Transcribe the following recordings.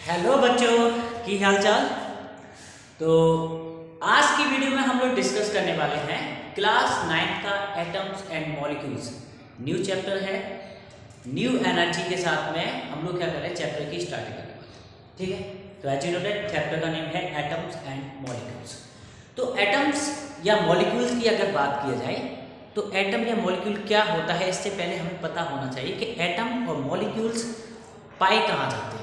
Hello बच्चों की हाल चाल। तो आज की वीडियो में हम लोग डिस्कस करने वाले हैं क्लास 9 का atoms and molecules. New chapter है, न्यू एनर्जी के साथ में हम लोग क्या कर रहे हैं, चैप्टर की स्टार्टिंग करने वाले हैं। ठीक है, तो as you know that chapter का नेम है एटम्स एंड मॉलिक्यूल्स। तो एटम्स या मॉलिक्यूल्स की अगर बात किया जाए तो एटम या मॉलिक्यूल क्या होता है, इससे पहले हमें पता होना चाहिए कि एटम और मॉलिक्यूल्स पाए कहाँ जाते हैं।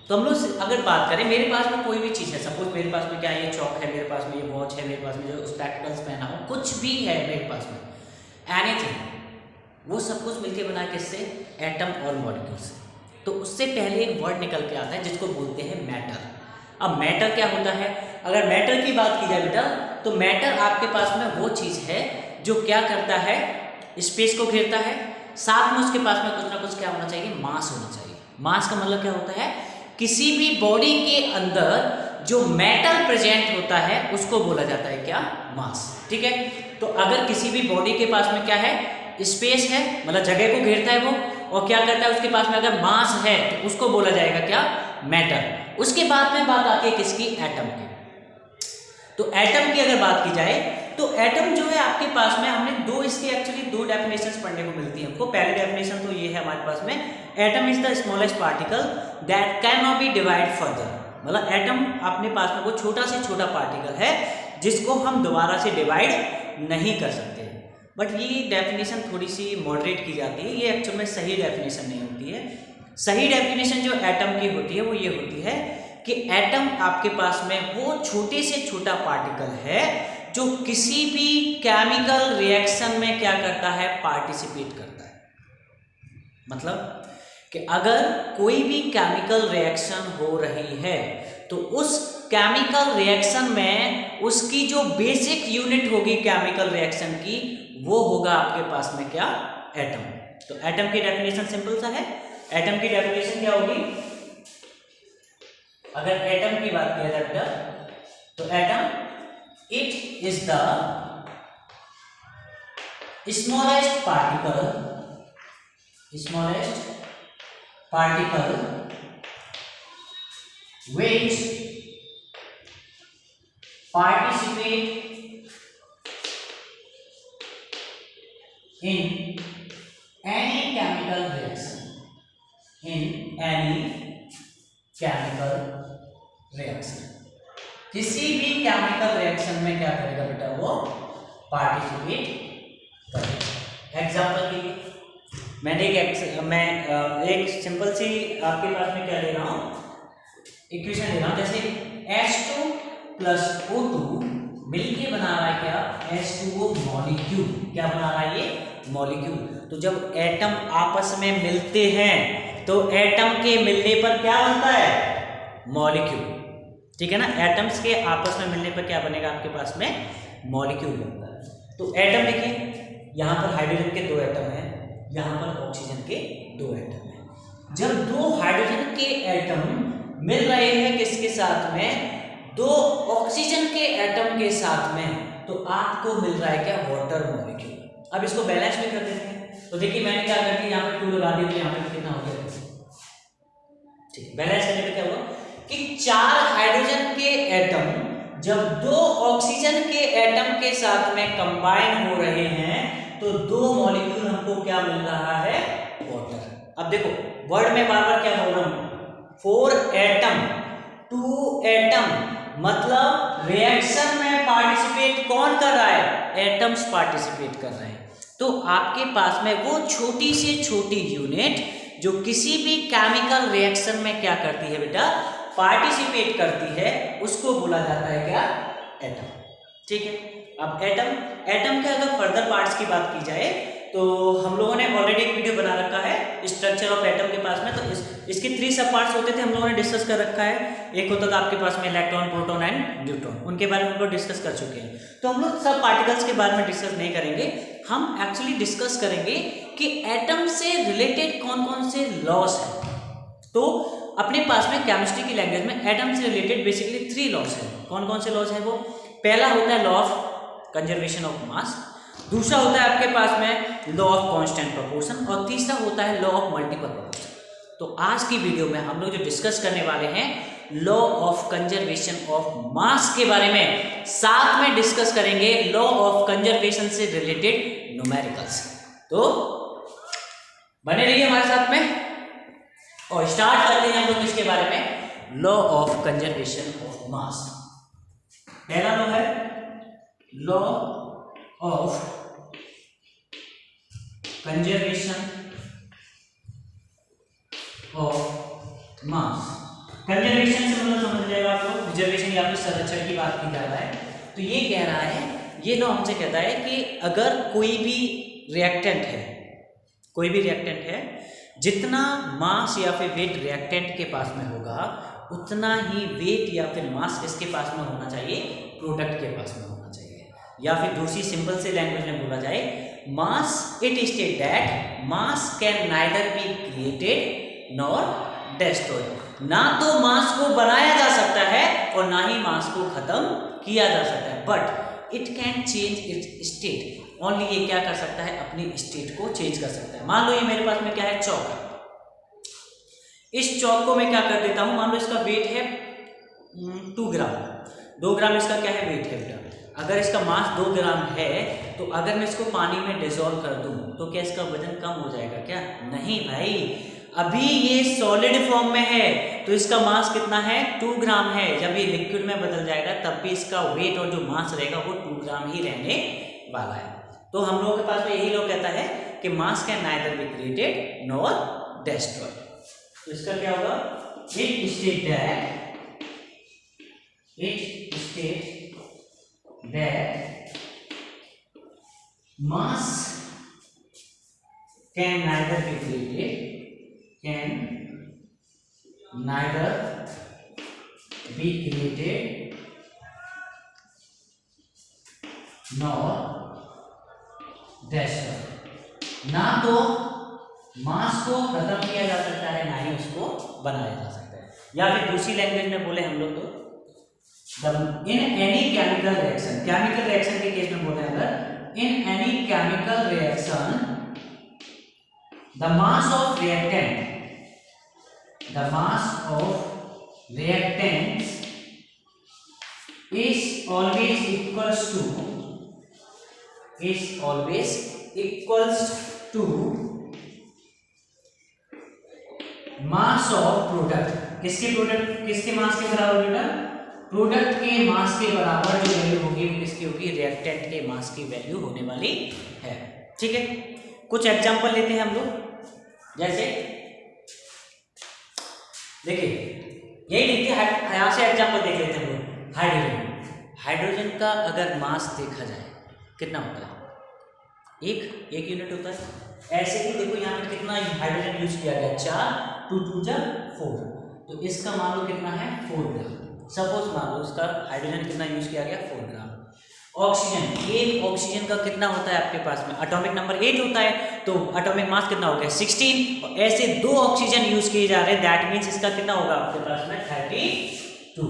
तो हम लोग अगर बात करें, मेरे पास में कोई भी चीज़ है, सपोज मेरे पास में क्या है, ये चौक है, मेरे पास में ये वॉच है, मेरे पास में जो स्पेक्टिकल्स पहना हो, कुछ भी है मेरे पास में, एनीथिंग, वो सब कुछ मिलके बना किससे, एटम और मॉलिक्यूल से। तो उससे पहले एक वर्ड निकल के आता है जिसको बोलते हैं मैटर। अब मैटर क्या होता है, अगर मैटर की बात की जाए बेटा, तो मैटर आपके पास में वो चीज़ है जो क्या करता है, स्पेस को घेरता है, साथ में उसके पास में कुछ ना कुछ क्या होना चाहिए, मास होना चाहिए। मास का मतलब क्या होता है, किसी भी बॉडी के अंदर जो मेटल प्रेजेंट होता है उसको बोला जाता है क्या, मास। ठीक है, तो अगर किसी भी बॉडी के पास में क्या है, स्पेस है, मतलब जगह को घेरता है वो, और क्या करता है उसके पास में अगर मास है तो उसको बोला जाएगा क्या, मैटर। उसके बाद में बात आती है किसकी, एटम की। तो एटम की अगर बात की जाए तो एटम जो है आपके पास में, हमने इसके एक्चुअली दो डेफिनेशंस पढ़ने को मिलती है हमको। पहली डेफिनेशन तो ये है हमारे पास में, atom is the smallest particle that can not be divide further. मतलब एटम अपने पास में वो छोटा से छोटा पार्टिकल है जिसको हम दोबारा से डिवाइड नहीं कर सकते। बट ये डेफिनेशन थोड़ी सी मॉडरेट की जाती है, ये एक्चुअल में सही डेफिनेशन नहीं होती है। सही डेफिनेशन जो एटम की होती है वो ये होती है कि एटम आपके पास में वो छोटे से छोटा पार्टिकल है जो किसी भी केमिकल रिएक्शन में क्या करता है, पार्टिसिपेट करता है। मतलब कि अगर कोई भी केमिकल रिएक्शन हो रही है तो उस केमिकल रिएक्शन में उसकी जो बेसिक यूनिट होगी केमिकल रिएक्शन की, वो होगा आपके पास में क्या, एटम। तो एटम की डेफिनेशन सिंपल सा है। एटम की डेफिनेशन क्या होगी, अगर एटम की बात किया जाए तो atom it is the smallest particle which participate in any chemical reaction, किसी भी केमिकल रिएक्शन में क्या करेगा बेटा, वो पार्टिसिपेट करेगा। एग्जाम्पल के लिए मैंने एक सिंपल सी आपके पास में क्या ले रहा हूँ, इक्वेशन ले रहा हूँ। जैसे H2 प्लस O2 मिलके बना रहा है क्या, H2O मॉलिक्यूल। क्या बना रहा है ये, मॉलिक्यूल। तो जब एटम आपस में मिलते हैं तो एटम के मिलने पर क्या बनता है, मॉलिक्यूल। ठीक है ना, एटम्स के आपस में मिलने पर क्या बनेगा आपके पास में, मॉलिक्यूल बनता है। तो एटम देखिए, यहाँ पर हाइड्रोजन के 2 एटम हैं, यहाँ पर ऑक्सीजन के 2 एटम हैं। जब 2 हाइड्रोजन के एटम मिल रहे हैं किसके साथ में, 2 ऑक्सीजन के एटम के साथ में, तो आपको मिल रहा है क्या, वाटर मॉलिक्यूल। अब इसको बैलेंस भी कर देते हैं। तो देखिए मैंने क्या कर दिया, यहाँ पे 2 लगा दिया, तो यहाँ पे कितना हो गया, ठीक। बैलेंस करने पे क्या हुआ कि 4 हाइड्रोजन के एटम जब 2 ऑक्सीजन के एटम के साथ में कंबाइन हो रहे हैं तो 2 मॉलिक्यूल हमको क्या मिल रहा है, वाटर। अब देखो वर्ड में बार बार क्या बोल रहा हूं, 4 एटम 2 एटम, मतलब रिएक्शन में पार्टिसिपेट कौन कर रहा है, एटम्स पार्टिसिपेट कर रहे हैं। तो आपके पास में वो छोटी से छोटी यूनिट जो किसी भी केमिकल रिएक्शन में क्या करती है बेटा, पार्टिसिपेट करती है, उसको बोला जाता है क्या, एटम। ठीक है, अब एटम के अगर फर्दर पार्ट्स की बात की जाए तो हम लोगों ने ऑलरेडी एक वीडियो बना रखा है स्ट्रक्चर ऑफ एटम के पास में। तो इसके 3 सब पार्ट्स होते थे, हम लोगों ने डिस्कस कर रखा है। एक होता था आपके पास में इलेक्ट्रॉन, प्रोटॉन एंड न्यूट्रॉन, उनके बारे में हम लोग डिस्कस कर चुके हैं। तो हम लोग सब पार्टिकल्स के बारे में डिस्कस नहीं करेंगे, हम एक्चुअली डिस्कस करेंगे कि एटम से रिलेटेड कौन कौन से लॉस है। तो अपने पास में केमिस्ट्री की लैंग्वेज में एटम से रिलेटेड बेसिकली 3 लॉस है। कौन कौन से लॉस है वो, पहला होता है law of conservation of mass, दूसरा होता है आपके पास में लॉ ऑफ कांस्टेंट प्रोपोर्शन, और तीसरा होता है लॉ ऑफ मल्टीपल प्रोपोर्शन। तो आज की वीडियो में हम लोग जो डिस्कस करने वाले हैं law of conservation of mass के बारे में, साथ में डिस्कस करेंगे लॉ ऑफ कंजर्वेशन से रिलेटेड न्यूमेरिकल्स। तो बने रहिए हमारे साथ में और स्टार्ट करते हैं हम लोग इसके बारे में, law of conservation of mass. पहला लॉ है law of conservation of mass. Conservation से मतलब समझ जाएगा आप लोग, रिजर्वेशन या फिर संरक्षण की बात की जा रहा है। तो ये कह रहा है, ये लॉ हमसे कहता है कि अगर कोई भी रिएक्टेंट है, जितना मास या फिर वेट रिएक्टेंट के पास में होगा उतना ही वेट या फिर मास किसके पास में होना चाहिए, प्रोडक्ट के पास में होना चाहिए। या फिर दूसरी सिंपल से लैंग्वेज में बोला जाए, mass it state that mass can neither be created nor destroyed. ना तो मास को बनाया जा सकता है और ना ही मास को खत्म किया जा सकता है, but it can change it's state. Only ये क्या कर सकता है, अपनी स्टेट को चेंज कर सकता है। मान लो ये मेरे पास में क्या है, चौक है। इस चौक को मैं क्या कर देता हूं, मान लो इसका वेट है 2 ग्राम, 2 ग्राम इसका क्या है, वेट है बेटा। अगर इसका मास 2 ग्राम है तो अगर मैं इसको पानी में डिसॉल्व कर दूं तो क्या इसका वजन कम हो जाएगा क्या? नहीं भाई, अभी ये सॉलिड फॉर्म में है तो इसका मास कितना है, 2 ग्राम है। जब ये लिक्विड में बदल जाएगा तब भी इसका वेट और जो मास रहेगा वो 2 ग्राम ही रहने वाला है। तो हम लोगों के पास में यही लोग कहता है कि मास can neither be created nor destroyed. तो इसका क्या होगा, it state that mass can neither be created nor destroyed। ना तो मास को खत्म किया जा सकता है ना ही उसको बनाया जा सकता है। या फिर दूसरी लैंग्वेज में बोले हम लोग तो इन एनी केमिकल रिएक्शन के केस में बोले अगर in any chemical reaction the mass of reactants is always equals to mass of product। किसके मास के बराबर बेटा, प्रोडक्ट के मास के बराबर जो वैल्यू होगी वो किसकी होगी, रिएक्टेंट के मास की वैल्यू होने वाली है। ठीक है, कुछ एग्जांपल लेते हैं हम लोग। जैसे देखिए यही देखिए, यहाँ से एग्जांपल देख लेते हैं हम लोग। हाइड्रोजन का अगर मास देखा जाए कितना होता है, एक यूनिट होता है। ऐसे ही देखो यहाँ पे कितना हाइड्रोजन यूज किया गया, 4 2 2 4। तो इसका मान लो कितना है, 4 ग्राम। सपोज मान लो इसका हाइड्रोजन कितना यूज किया गया, 4 ग्राम। ऑक्सीजन, एक ऑक्सीजन का कितना होता है आपके पास में, एटॉमिक नंबर 8 होता है, तो एटॉमिक मास कितना हो गया, 16। और ऐसे 2 ऑक्सीजन यूज किए जा रहे हैं, दैट मीन्स इसका कितना होगा आपके पास में 32।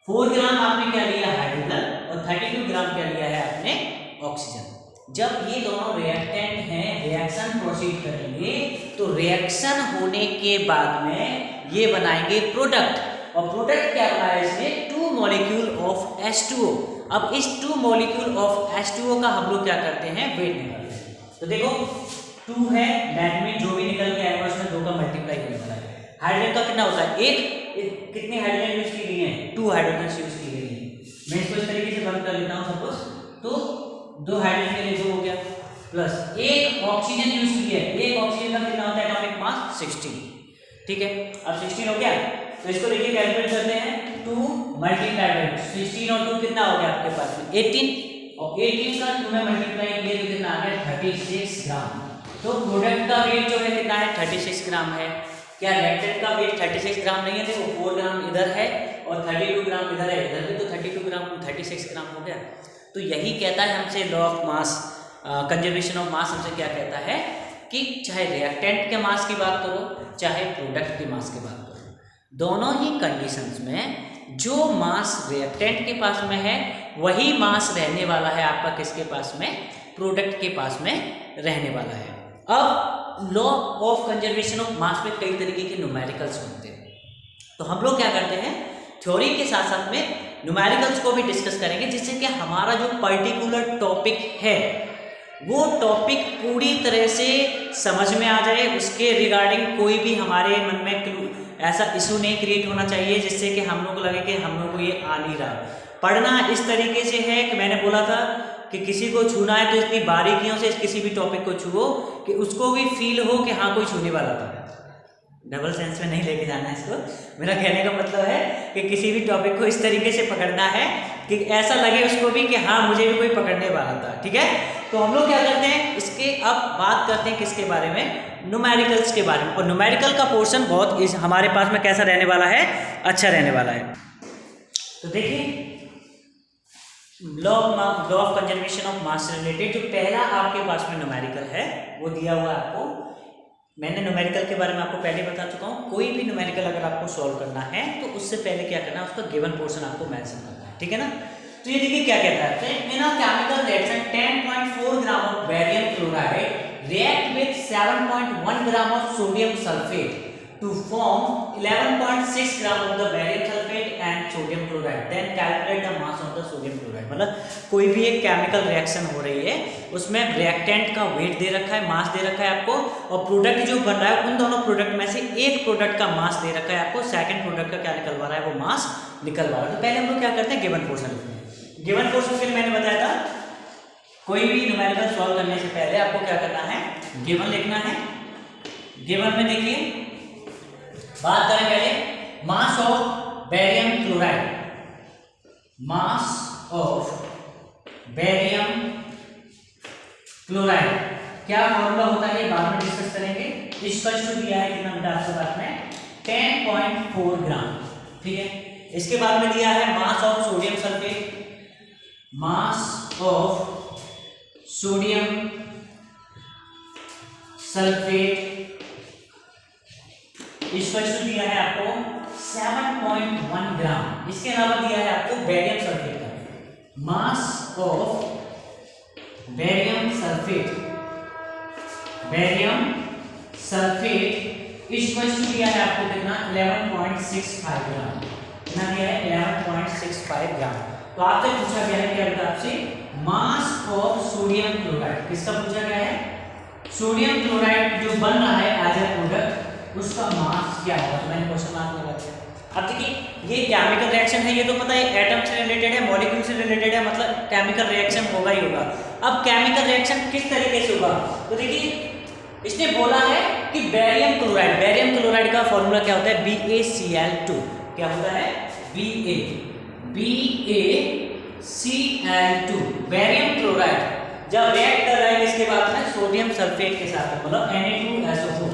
4 ग्राम आपने क्या लिया हाइड्रोजन और 32 ग्राम क्या लिया है आपने ऑक्सीजन। जब ये दोनों रिएक्टेंट हैं, रिएक्शन प्रोसीड करेंगे तो रिएक्शन होने के बाद में ये बनाएंगे प्रोडक्ट। और प्रोडक्ट क्या बनाया इसने, 2 मॉलिक्यूल ऑफ H2O। अब इस 2 मॉलिक्यूल ऑफ H2O का हम लोग क्या करते हैं, वेट निकालते हैं। तो देखो 2 है, दैट मीन जो भी निकल के आएगा उसमें 2 का मल्टीप्लाई होने वाला है। हाइड्रोजन का कितना होता है, एक कितने हाइड्रोजन यूज की गई है, 2 हाइड्रोजन यूज की गई है। मैं इसको इस तरीके से बंद कर लेता हूँ सपोज, तो 2 हाइड्रोजन के लिए 2 हो गया, प्लस एक ऑक्सीजन यूज की है। एक ऑक्सीजन का कितना होता है एटॉमिक मास, 16। ठीक है, अब 16 हो गया तो इसको देखिए कैलकुलेट करते हैं, 2 मल्टीप्लाई बाय 16 और 2 कितना हो गया आपके पास में 18, और 18 का 2 में मल्टीप्लाई किया तो कितना आ गया 36 ग्राम। तो प्रोडक्ट का वेट जो है कितना है, 36 ग्राम है। क्या रिएक्टेंट का वेट 36 ग्राम नहीं है, देखो 4 ग्राम इधर है और 32 ग्राम इधर है, इधर भी तो 32 ग्राम 36 ग्राम हो गया। तो यही कहता है हमसे law of mass, conservation of mass हमसे क्या कहता है कि चाहे रिएक्टेंट के मास की बात करो चाहे प्रोडक्ट के मास की बात करो, दोनों ही कंडीशंस में जो मास रिएक्टेंट के पास में है वही मास रहने वाला है आपका किसके पास में, प्रोडक्ट के पास में रहने वाला है। अब अब law of conservation of mass में कई तरीके के न्यूमेरिकल्स होते हैं, तो हम लोग क्या करते हैं थ्योरी के साथ साथ में न्यूमेरिकल्स को भी डिस्कस करेंगे, जिससे कि हमारा जो पर्टिकुलर टॉपिक है वो टॉपिक पूरी तरह से समझ में आ जाए, उसके रिगार्डिंग कोई भी हमारे मन में ऐसा इशू नहीं क्रिएट होना चाहिए जिससे कि हम लोग को लगे कि हम लोग को ये आ नहीं रहा। पढ़ना इस तरीके से है कि मैंने बोला था कि किसी को छूना है तो इतनी बारीकियों से किसी भी टॉपिक को छुओ कि उसको भी फील हो कि हाँ कोई छूने वाला था। डबल सेंस में नहीं लेके जाना है इसको, मेरा कहने का मतलब है कि किसी भी टॉपिक को इस तरीके से पकड़ना है कि ऐसा लगे उसको भी कि हाँ मुझे भी कोई पकड़ने वाला था। ठीक है, तो हम लोग क्या करते हैं इसके अब बात करते हैं किसके बारे में, न्यूमेरिकल्स के बारे में। और न्यूमेरिकल का पोर्शन बहुत हमारे पास में कैसा रहने वाला है, अच्छा रहने वाला है। तो देखिए law of conservation of mass से रिलेटेड जो पहला आपके पास में न्यूमेरिकल है वो दिया हुआ है आपको। मैंने न्यूमेरिकल के बारे में आपको पहले बता चुका हूँ। कोई भी न्यूमेरिकल अगर आपको सॉल्व करना है तो उससे पहले क्या करना है, उसका गिवन पोर्शन आपको मेंशन करना है। ठीक है ना, तो ये देखिए क्या कहता है, in a chemical reaction 10.4 gram of barium chloride react with 7.1 gram of sodium sulphate to form 11.6 gram of the barium sulfate and sodium chloride, then calculate the mass of the sodium chloride। मतलब कोई भी एक chemical reaction हो रही है उसमें reactant का wait दे रखा है, मास दे रखा है आपको, और प्रोडक्ट जो बन रहा है उन दोनों प्रोडक्ट में से एक प्रोडक्ट का मास दे रखा है आपको, सेकंड प्रोडक्ट का क्या निकलवा रहा है वो मास निकलवा रहा है। तो पहले हम लोग क्या करते हैं गिवन पोर्शन लिखते हैं। गिवन पोर्शन के लिए मैंने बताया था कोई भी न्यूमेरिकल सॉल्व करने से पहले आपको क्या करना है, गिवन लिखना है। गिवन में देखिए बात करें पहले mass of barium chloride, mass of barium chloride क्या फॉर्मूला होता है बाद में डिस्कस करेंगे। स्पष्ट दिया है कितना बेटा आपके पास में 10.4 ग्राम। ठीक है, इसके बाद में दिया है mass of sodium sulphate, mass of sodium sulphate स्पष्ट दिया है आपको 7.1 ग्राम। इसके अलावा दिया है आपको बेरियम सल्फेट का mass of barium sulphate, barium sulphate स्पष्ट दिया है आपको कितना 11.65 ग्राम। कितना दिया है 11.65 ग्राम। तो आपसे पूछा गया है क्या बेटा आपसे मास ऑफ सोडियम क्लोराइड, किसका पूछा गया है, सोडियम क्लोराइड जो बन रहा है एज ए प्रोडक्ट उसका मास क्या होगा। तो मैंने क्वेश्चन मार्क लगा दिया। अब देखिए ये केमिकल रिएक्शन है, ये तो पता है एटम से रिलेटेड है, मॉलिक्यूल से रिलेटेड है, मतलब केमिकल रिएक्शन होगा ही होगा। अब केमिकल रिएक्शन किस तरीके से होगा, तो देखिए इसने बोला है कि बेरियम क्लोराइड, बेरियम क्लोराइड का फॉर्मूला क्या होता है BaCl2। क्या होता है BaCl2। बेरियम क्लोराइड जब रिएक्ट कर रहा है इसके बाद में सोडियम सल्फेट के साथ, मतलब Na2SO4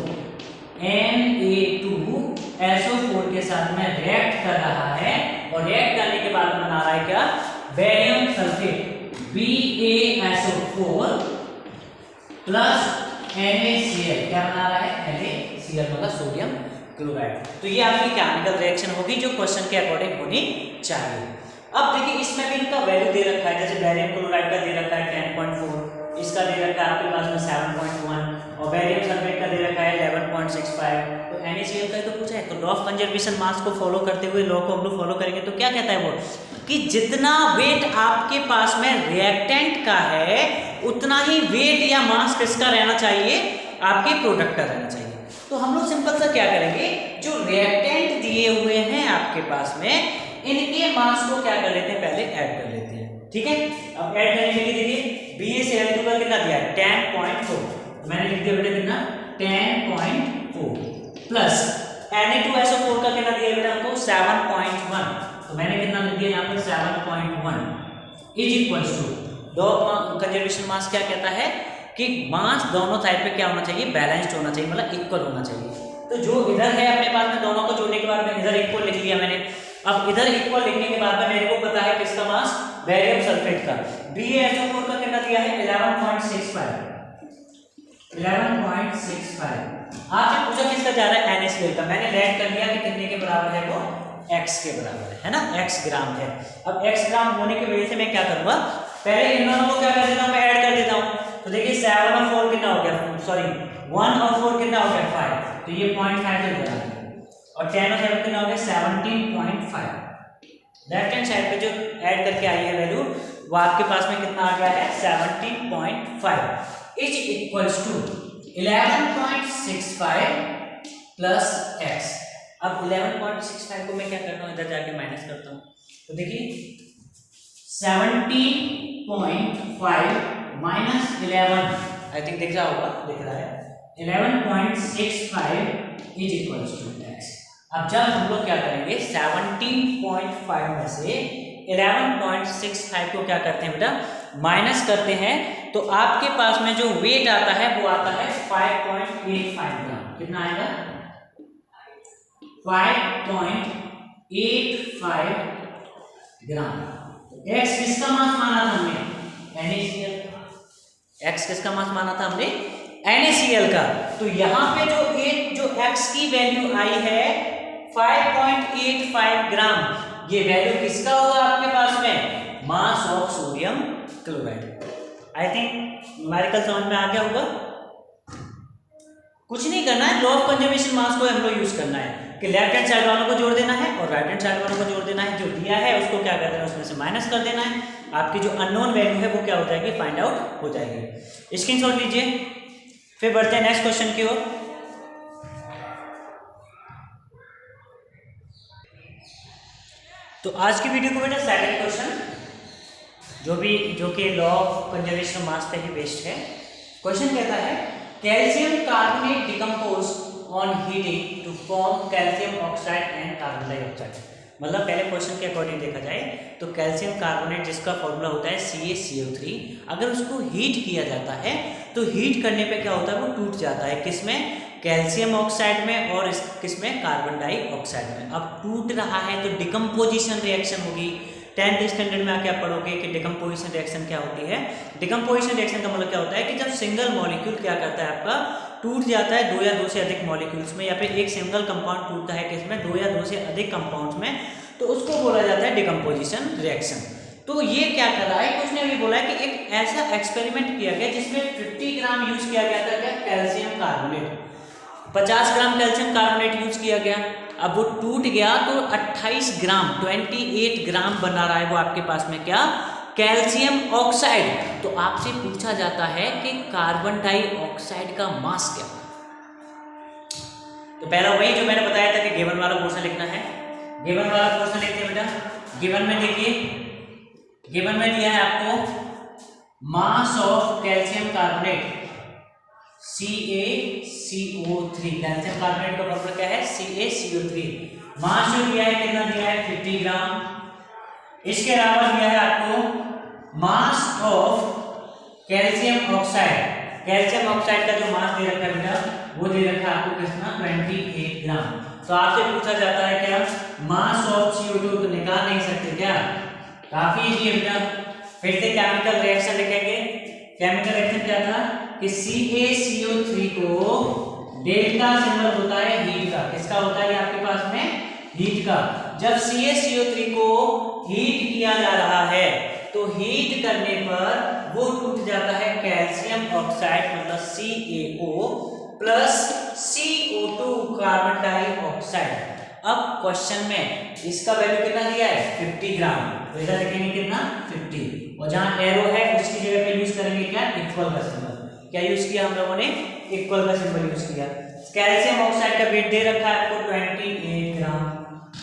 Na2SO4 के साथ में रिएक्ट कर रहा है, और रिएक्ट करने के बाद बना रहा है क्या barium sulphate BaSO4 plus NaCl। क्या बना रहा है NaCl, मतलब सोडियम क्लोराइड। तो ये आपकी केमिकल रिएक्शन होगी जो क्वेश्चन के अकॉर्डिंग होनी चाहिए। अब देखिए इसमें भी इनका वैल्यू दे रखा है, जैसे बेरियम क्लोराइड का दे रखा है 10.4, इसका दे रखा है आपके पास में 7.1, और बेरियम सल्फेट का दे रखा है 11.65। तो NaCl का तो पूछा है। तो लॉ ऑफ कंजर्वेशन मास को फॉलो करते हुए लॉ को हम लोग फॉलो करेंगे तो क्या कहता है वो कि जितना वेट आपके पास में रिएक्टेंट का है उतना ही वेट या मास किसका रहना चाहिए, आपके प्रोडक्ट का रहना चाहिए। तो हम लोग सिंपल सा क्या करेंगे, जो रिएक्टेंट दिए हुए हैं आपके पास में इनके मास को क्या कर लेते हैं, पहले ऐड कर लेते हैं। ठीक है, अब ऐड करने के लिए देखिए BaCl2 का कितना दिया है 10.4, मैंने लिख दिया बेटा कितना 10.4 प्लस Na2SO4 का कितना दिया बेटा हमको 7.1, तो मैंने कितना लिख दिया यहाँ पर 7.1 is equals to law of conservation mass क्या कहता है कि मास दोनों साइड पे क्या होना चाहिए, बैलेंस्ड होना चाहिए, मतलब इक्वल होना चाहिए। तो जो इधर है अपने पास में दोनों को जोड़ने के बाद में इधर इक्वल लिख लिया मैंने। अब इधर इक्वल लिखने के बाद में मेरे को पता है किसका मास, बेरियम सल्फेट का। BaSO4 का कितना दिया है 11.65। आपसे पूछा किसका जा रहा है NaCl का, मैंने रेड कर दिया कि कितने के बराबर है वो x के बराबर है ना, x ग्राम है। अब x ग्राम होने की वजह से मैं क्या करूंगा, पहले इन दोनों को क्या कर देता हूं, मैं ऐड कर देता हूं। तो देखिए 7 और 4 कितना हो गया, सॉरी 1 और 4 कितना हो गया 5, तो ये 0.5 तो बना दिया, और 10 और 7 कितना हो गया 17.5। लेफ्ट हैंड साइड पे जो ऐड करके आई है वैल्यू वो आपके पास में कितना आ गया है 17.5 is equals to 11.65 plus x। अब 11.65 को मैं क्या करता हूँ, इधर जाके माइनस करता हूँ, तो देखिए 17.5 माइनस 11, आई थिंक दिख रहा होगा, दिख रहा है 11.65 इज इक्वल्स टू x। अब जब हम लोग क्या करेंगे 17.5 में से 11.65 को क्या करते हैं बेटा माइनस करते हैं, तो आपके पास में जो वेट आता है वो आता है 5.85 ग्राम। कितना आएगा 5.85 ग्राम। x किसका मास माना था हमने NaCl, x किसका मास माना था हमने NaCl का। तो यहाँ पे जो x की वैल्यू आई है 5.85 ग्राम, ये वैल्यू किसका होगा आपके पास में mass of sodium chloride. I think numerical समझ में आ गया होगा। कुछ नहीं करना है, लॉ ऑफ कंजर्वेशन मास को हम लोग यूज करना है कि लेफ्ट हैंड साइड वालों को जोड़ देना है और राइट हैंड साइड वालों को जोड़ देना है, जो दिया है उसको क्या कर देना है उसमें से माइनस कर देना है, आपकी जो अननोन वैल्यू है वो क्या हो जाएगी फाइंड आउट हो जाएगी। स्क्रीनशॉट लीजिए, फिर बढ़ते हैं नेक्स्ट क्वेश्चन की ओर। तो आज की वीडियो को बेटा सेकंड क्वेश्चन जो कि लॉ ऑफ कंजर्वेशन मास पे ही बेस्ड है। क्वेश्चन कहता है calcium carbonate decompose on heating to form calcium oxide and carbon dioxide. मतलब पहले क्वेश्चन के अकॉर्डिंग देखा जाए तो कैल्शियम कार्बोनेट जिसका फॉर्मूला होता है CaCO3, अगर उसको हीट किया जाता है तो हीट करने पे क्या होता है वो टूट जाता है, किसमें कैल्शियम ऑक्साइड में और किसमें कार्बन डाइऑक्साइड में। अब टूट रहा है तो डिकम्पोजिशन रिएक्शन होगी। 10th स्टैंडर्ड में आके आप पढ़ोगे कि डिकम्पोजिशन रिएक्शन क्या होती है। डिकम्पोजिशन रिएक्शन का मतलब क्या होता है कि जब सिंगल मॉलिक्यूल क्या करता है आपका टूट जाता है 2 या 2 से अधिक मॉलिक्यूल्स में, या फिर एक सिंगल कंपाउंड टूटता है किसमें 2 या 2 से अधिक कंपाउंड्स में, तो उसको बोला जाता है डिकम्पोजिशन रिएक्शन। तो ये क्या कर रहा है, कुछ ने भी बोला है कि एक ऐसा एक्सपेरिमेंट किया गया जिसमें 50 ग्राम यूज किया गया था क्या कैल्शियम कार्बोनेट, 50 ग्राम कैल्शियम कार्बोनेट यूज किया गया। अब वो टूट गया तो 28 ग्राम 28 ग्राम बना रहा है वो आपके पास में क्या कैल्शियम ऑक्साइड। तो आपसे पूछा जाता है कि कार्बन डाइऑक्साइड का मास क्या। तो पहला वही जो मैंने बताया था कि गिवन वाला पोर्शन लिखना है। गिवन वाला पोर्शन लिखते हैं बेटा। गिवन में देखिए, गिवन में दिया है आपको mass of calcium carbonate CaCO3। Calcium carbonate का फॉर्मूला क्या है CaCO3। मास जो दिया है कितना दिया है 50 ग्राम। इसके अलावा दिया है आपको mass of calcium oxide. Calcium oxide का जो मास दे रखा है बेटा वो दे रखा है आपको कितना 28 ग्राम। तो आपसे पूछा जाता है क्या मास ऑफ CO2, तो निकाल नहीं सकते क्या, काफी इजी है बेटा। फिर से केमिकल रिएक्शन लिखेंगे। केमिकल रिएक्शन क्या था कि CaCO3 को डेल्टा सिंबल होता है हीट का। किसका होता है आपके पास में हीट का। जब CaCO3 को हीट किया जा रहा है तो हीट करने पर वो टूट जाता है कैल्शियम ऑक्साइड मतलब CaO plus CO2 carbon dioxide. अब क्वेश्चन में इसका वैल्यू कितना दिया है 50 ग्राम, तो इधर लिखेंगे कितना 50, और जहां एरो है उसकी जगह पे यूज करेंगे क्या इक्वल का सिंबल। क्या यूज किया हम लोगों ने इक्वल का सिंबल यूज किया। कैल्शियम ऑक्साइड का वेट दे रखा है आपको 28 ग्राम।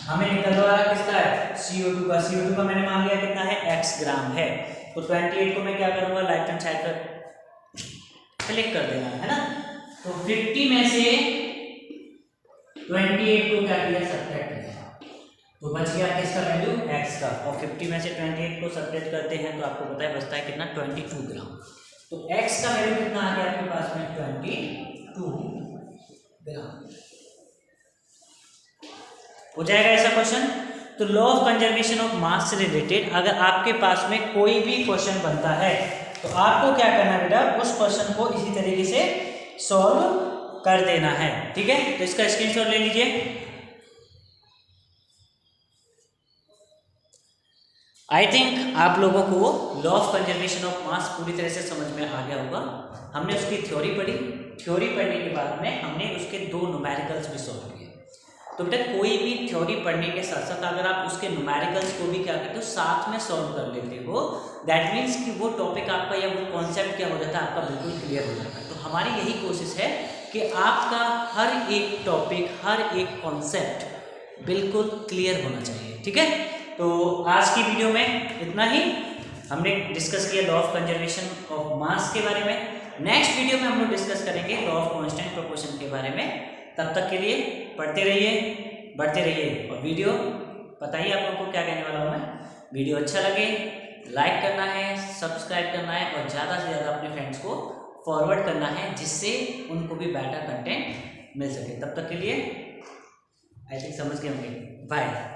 हमें निकलवाना किसका है CO2 का। CO2 का मैंने मान लिया कितना है x ग्राम है। तो 28 को मैं क्या करूंगा राइट हैंड साइड पर क्लिक कर देना है ना। तो 50 में से 28 को क्या किया सब्ट्रैक्ट किया, तो बच गया किसका वैल्यू x का। और 50 में से 28 को सब्ट्रैक्ट करते हैं तो आपको पता है बचता है कितना 22 ग्राम। तो x का वैल्यू कितना आ गया आपके पास में 22 ग्राम। हो जाएगा ऐसा क्वेश्चन। तो law of conservation of mass से रिलेटेड अगर आपके पास में कोई भी क्वेश्चन बनता है तो आपको क्या करना है बेटा उस क्वेश्चन को इसी तरीके से सॉल्व कर देना है, ठीक है। तो इसका स्क्रीनशॉट ले लीजिए। आई थिंक आप लोगों को law of conservation of mass पूरी तरह से समझ में आ गया होगा। हमने उसकी थ्योरी पढ़ी, थ्योरी पढ़ने के बाद में हमने उसके 2 न्यूमेरिकल्स भी सॉल्व किए। तो बेटा कोई भी थ्योरी पढ़ने के साथ साथ अगर आप उसके न्यूमेरिकल्स को भी क्या करते हो साथ में सॉल्व कर लेते हो, दैट मीन्स कि वो टॉपिक आपका या वो कॉन्सेप्ट क्या हो जाता है, आपका बिल्कुल क्लियर हो जाता है। तो हमारी यही कोशिश है कि आपका हर एक टॉपिक, हर एक कॉन्सेप्ट बिल्कुल क्लियर होना चाहिए, ठीक है। तो आज की वीडियो में इतना ही, हमने डिस्कस किया law of conservation of mass के बारे में। नेक्स्ट वीडियो में हम लोग डिस्कस करेंगे लॉ ऑफ कांस्टेंट प्रोपोर्शन के बारे में। तब तक के लिए पढ़ते रहिए, बढ़ते रहिए, और वीडियो पता ही आप लोगों को क्या कहने वाला हूँ मैं। वीडियो अच्छा लगे लाइक करना है, सब्सक्राइब करना है और ज़्यादा से ज़्यादा अपने फ्रेंड्स को फॉरवर्ड करना है, जिससे उनको भी बेटर कंटेंट मिल सके। तब तक के लिए आई थिंक समझ गए होंगे। बाय।